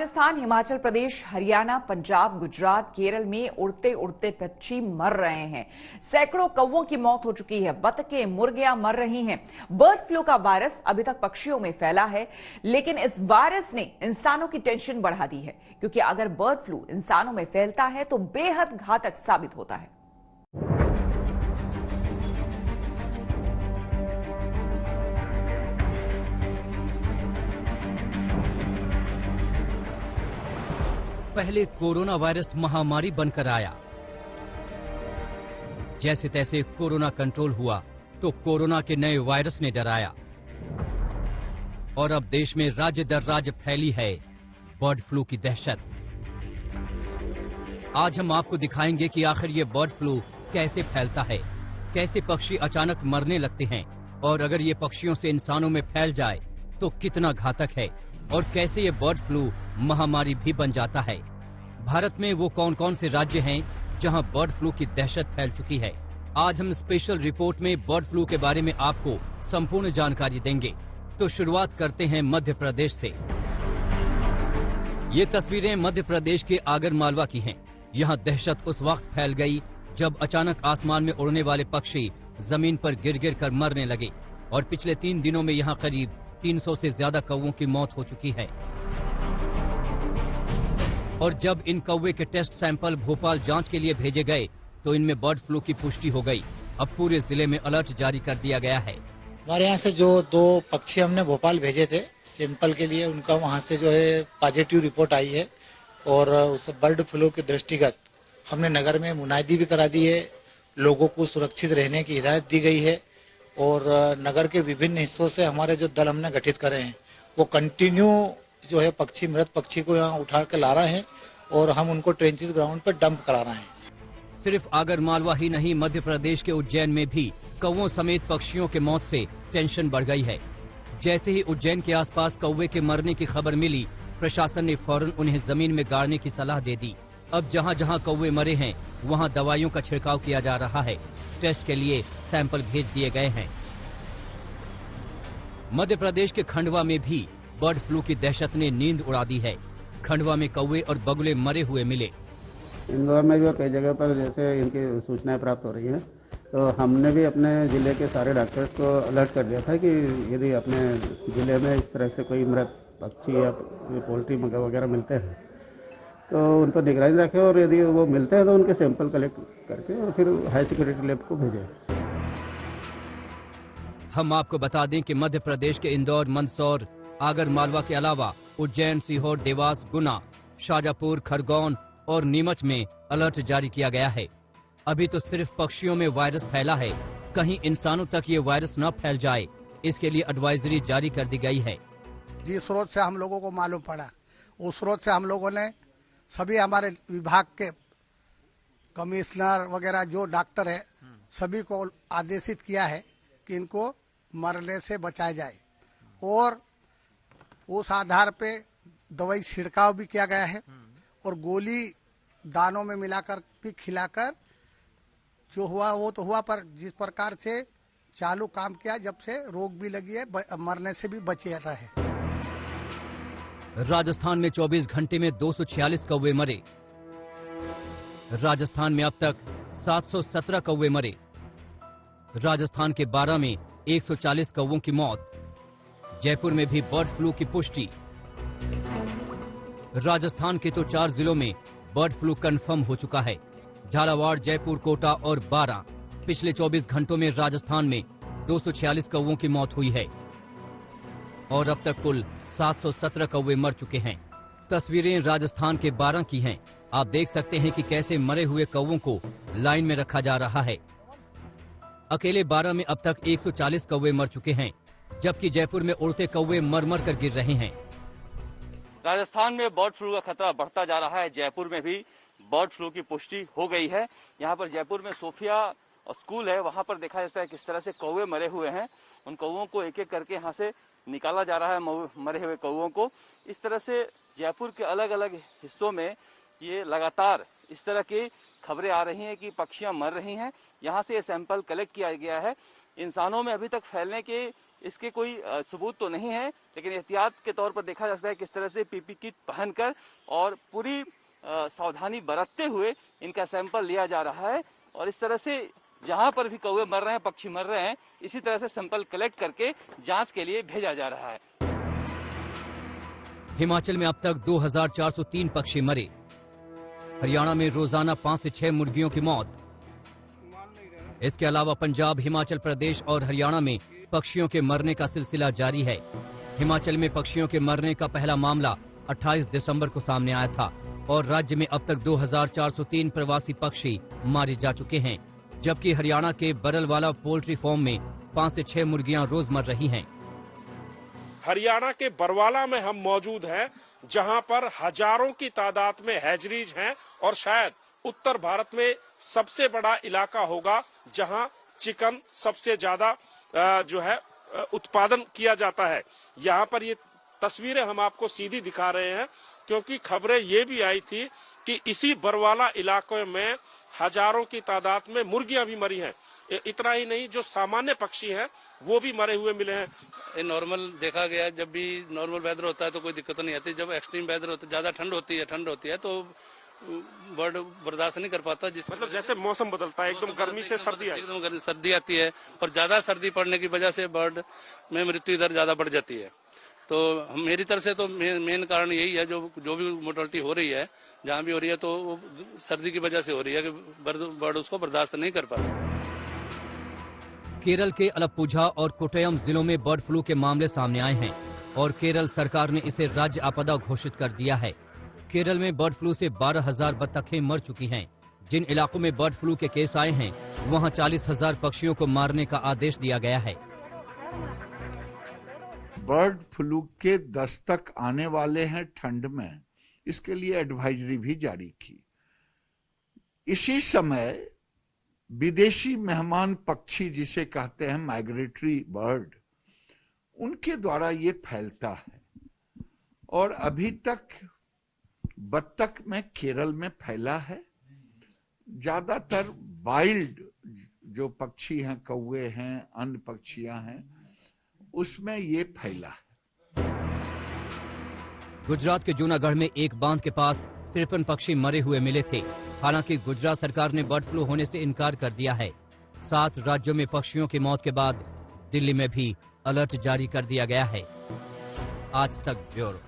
राजस्थान, हिमाचल प्रदेश, हरियाणा, पंजाब, गुजरात, केरल में उड़ते उड़ते पक्षी मर रहे हैं। सैकड़ों कौवों की मौत हो चुकी है। बतखें, मुर्गियां मर रही हैं। बर्ड फ्लू का वायरस अभी तक पक्षियों में फैला है, लेकिन इस वायरस ने इंसानों की टेंशन बढ़ा दी है, क्योंकि अगर बर्ड फ्लू इंसानों में फैलता है तो बेहद घातक साबित होता है। पहले कोरोना वायरस महामारी बनकर आया। जैसे तैसे कोरोना कंट्रोल हुआ तो कोरोना के नए वायरस ने डराया और अब देश में राज्य दर राज्य फैली है बर्ड फ्लू की दहशत। आज हम आपको दिखाएंगे कि आखिर ये बर्ड फ्लू कैसे फैलता है, कैसे पक्षी अचानक मरने लगते हैं और अगर ये पक्षियों से इंसानों में फैल जाए तो कितना घातक है और कैसे ये बर्ड फ्लू महामारी भी बन जाता है। भारत में वो कौन कौन से राज्य हैं जहां बर्ड फ्लू की दहशत फैल चुकी है। आज हम स्पेशल रिपोर्ट में बर्ड फ्लू के बारे में आपको संपूर्ण जानकारी देंगे। तो शुरुआत करते हैं मध्य प्रदेश से। ये तस्वीरें मध्य प्रदेश के आगर मालवा की हैं। यहाँ दहशत उस वक्त फैल गई जब अचानक आसमान में उड़ने वाले पक्षी जमीन पर गिर गिर कर मरने लगे और पिछले 3 दिनों में यहाँ करीब 300 से ज्यादा कौवों की मौत हो चुकी है। और जब इन कौवे के टेस्ट सैंपल भोपाल जांच के लिए भेजे गए तो इनमें बर्ड फ्लू की पुष्टि हो गई। अब पूरे जिले में अलर्ट जारी कर दिया गया है। हमारे यहाँ से जो 2 पक्षी हमने भोपाल भेजे थे सैंपल के लिए, उनका वहाँ से जो है पॉजिटिव रिपोर्ट आई है और उस बर्ड फ्लू के दृष्टिगत हमने नगर में मुनादी भी करा दी है। लोगों को सुरक्षित रहने की हिदायत दी गई है और नगर के विभिन्न हिस्सों से हमारे जो दल हमने गठित करे हैं वो कंटिन्यू जो है मृत पक्षी को यहाँ उठा के ला रहे हैं और हम उनको ट्रेंचेस ग्राउंड पर डंप करा रहे हैं। सिर्फ आगर मालवा ही नहीं, मध्य प्रदेश के उज्जैन में भी कौवों समेत पक्षियों के मौत से टेंशन बढ़ गई है। जैसे ही उज्जैन के आसपास कौवे के मरने की खबर मिली, प्रशासन ने फौरन उन्हें जमीन में गाड़ने की सलाह दे दी। अब जहाँ जहाँ कौवे मरे हैं वहाँ दवाइयों का छिड़काव किया जा रहा है। टेस्ट के लिए सैंपल भेज दिए गए हैं। मध्य प्रदेश के खंडवा में भी बर्ड फ्लू की दहशत ने नींद उड़ा दी है। खंडवा में कौवे और बगुले मरे हुए मिले। इंदौर में भी कई जगह पर जैसे इनकी सूचनाएं प्राप्त हो रही हैं, तो हमने भी अपने जिले के सारे डॉक्टर्स को अलर्ट कर दिया था कि यदि अपने जिले में इस तरह से कोई मृत पक्षी या पोल्ट्री वगैरह मिलते हैं तो उन पर निगरानी रखें और यदि वो मिलते हैं तो उनके सैंपल कलेक्ट करके और फिर हाई सिक्योरिटी लैब को भेजें। हम आपको बता दें कि मध्य प्रदेश के इंदौर, मंदसौर, आगर मालवा के अलावा उज्जैन, सीहोर, देवास, गुना, शाजापुर, खरगोन और नीमच में अलर्ट जारी किया गया है। अभी तो सिर्फ पक्षियों में वायरस फैला है, कहीं इंसानों तक ये वायरस न फैल जाए, इसके लिए एडवाइजरी जारी कर दी गई है। जिस स्रोत से हम लोगों को मालूम पड़ा उस स्रोत से हम लोगों ने सभी हमारे विभाग के कमिश्नर वगैरह जो डॉक्टर है सभी को आदेशित किया है कि इनको मरने से बचाया जाए और उस आधार पे दवाई छिड़काव भी किया गया है और गोली दानों में मिलाकर भी खिलाकर जो हुआ वो तो हुआ, पर जिस प्रकार से चालू काम किया जब से रोग भी लगी है मरने से भी बचे रहे। राजस्थान में 24 घंटे में 246 कौवे मरे। राजस्थान में अब तक 717 कौवे मरे। राजस्थान के 12 में 140 कौवों की मौत। जयपुर में भी बर्ड फ्लू की पुष्टि। राजस्थान के तो 4 जिलों में बर्ड फ्लू कंफर्म हो चुका है, झालावाड़, जयपुर, कोटा और बारां। पिछले 24 घंटों में राजस्थान में 246 कौवों की मौत हुई है और अब तक कुल 717 कौवे मर चुके हैं। तस्वीरें राजस्थान के बारां की हैं। आप देख सकते हैं कि कैसे मरे हुए कौवों को लाइन में रखा जा रहा है। अकेले बारां में अब तक 140 कौवे मर चुके हैं, जबकि जयपुर में उड़ते कौवे मर मर कर गिर रहे हैं। राजस्थान में बर्ड फ्लू का खतरा बढ़ता जा रहा है। जयपुर में भी बर्ड फ्लू की पुष्टि हो गई है। यहाँ पर जयपुर में सोफिया स्कूल है, वहाँ पर देखा जाता है किस तरह से कौवे मरे हुए हैं। उन कौवों को एक एक करके यहाँ से निकाला जा रहा है, मरे हुए कौवों को। इस तरह से जयपुर के अलग अलग हिस्सों में ये लगातार इस तरह की खबरें आ रही हैं कि पक्षियां मर रही हैं। यहाँ से ये सैंपल कलेक्ट किया गया है। इंसानों में अभी तक फैलने के इसके कोई सबूत तो नहीं है, लेकिन एहतियात के तौर पर देखा जा सकता है किस तरह से पीपी किट पहनकर और पूरी सावधानी बरतते हुए इनका सैंपल लिया जा रहा है। और इस तरह से जहां पर भी कौवे मर रहे हैं, पक्षी मर रहे हैं, इसी तरह से सैंपल कलेक्ट करके जांच के लिए भेजा जा रहा है। हिमाचल में अब तक 2403 पक्षी मरे। हरियाणा में रोजाना 5 से 6 मुर्गियों की मौत। इसके अलावा पंजाब, हिमाचल प्रदेश और हरियाणा में पक्षियों के मरने का सिलसिला जारी है। हिमाचल में पक्षियों के मरने का पहला मामला 28 दिसंबर को सामने आया था और राज्य में अब तक 2403 प्रवासी पक्षी मारे जा चुके हैं, जबकि हरियाणा के बरलवाला पोल्ट्री फार्म में 5 से 6 मुर्गियां रोज मर रही हैं। हरियाणा के बरवाला में हम मौजूद हैं, जहां पर हजारों की तादाद में हैचरीज हैं और शायद उत्तर भारत में सबसे बड़ा इलाका होगा जहां चिकन सबसे ज्यादा जो है उत्पादन किया जाता है। यहाँ पर ये तस्वीरें हम आपको सीधी दिखा रहे हैं क्योंकि खबरें ये भी आई थी कि इसी बरवाला इलाके में हजारों की तादाद में मुर्गियां भी मरी हैं। इतना ही नहीं, जो सामान्य पक्षी हैं वो भी मरे हुए मिले हैं। ये नॉर्मल देखा गया, जब भी नॉर्मल वेदर होता है तो कोई दिक्कत नहीं आती। जब एक्सट्रीम वेदर होता है, ज्यादा ठंड होती है तो बर्ड बर्दाश्त नहीं कर पाता। मतलब जैसे मौसम बदलता है, एकदम गर्मी से सर्दी एकदम सर्दी आती है और ज्यादा सर्दी पड़ने की वजह से बर्ड में मृत्यु दर ज्यादा बढ़ जाती है। तो मेरी तरफ से तो मेन कारण यही है, जो भी मोर्टेलिटी हो रही है जहाँ भी हो रही है तो वो सर्दी की वजह से हो रही है कि बर्ड उसको बर्दाश्त नहीं कर पाता। केरल के अलप्पुझा और कोट्टयम जिलों में बर्ड फ्लू के मामले सामने आए हैं और केरल सरकार ने इसे राज्य आपदा घोषित कर दिया है। केरल में बर्ड फ्लू से 12,000 बत्तखें मर चुकी हैं। जिन इलाकों में बर्ड फ्लू के केस आए हैं, वहां 40,000 पक्षियों को मारने का आदेश दिया गया है। बर्ड फ्लू के दस्तक आने वाले हैं ठंड में, इसके लिए एडवाइजरी भी जारी की। इसी समय विदेशी मेहमान पक्षी जिसे कहते हैं माइग्रेटरी बर्ड, उनके द्वारा ये फैलता है और अभी तक बत्तख में केरल में फैला है। ज्यादातर वाइल्ड जो पक्षी हैं, कौवे हैं, अन्य पक्षियां हैं, उसमें ये फैला है। गुजरात के जूनागढ़ में एक बांध के पास 53 पक्षी मरे हुए मिले थे। हालांकि गुजरात सरकार ने बर्ड फ्लू होने से इनकार कर दिया है। 7 राज्यों में पक्षियों की मौत के बाद दिल्ली में भी अलर्ट जारी कर दिया गया है। आज तक ब्यूरो।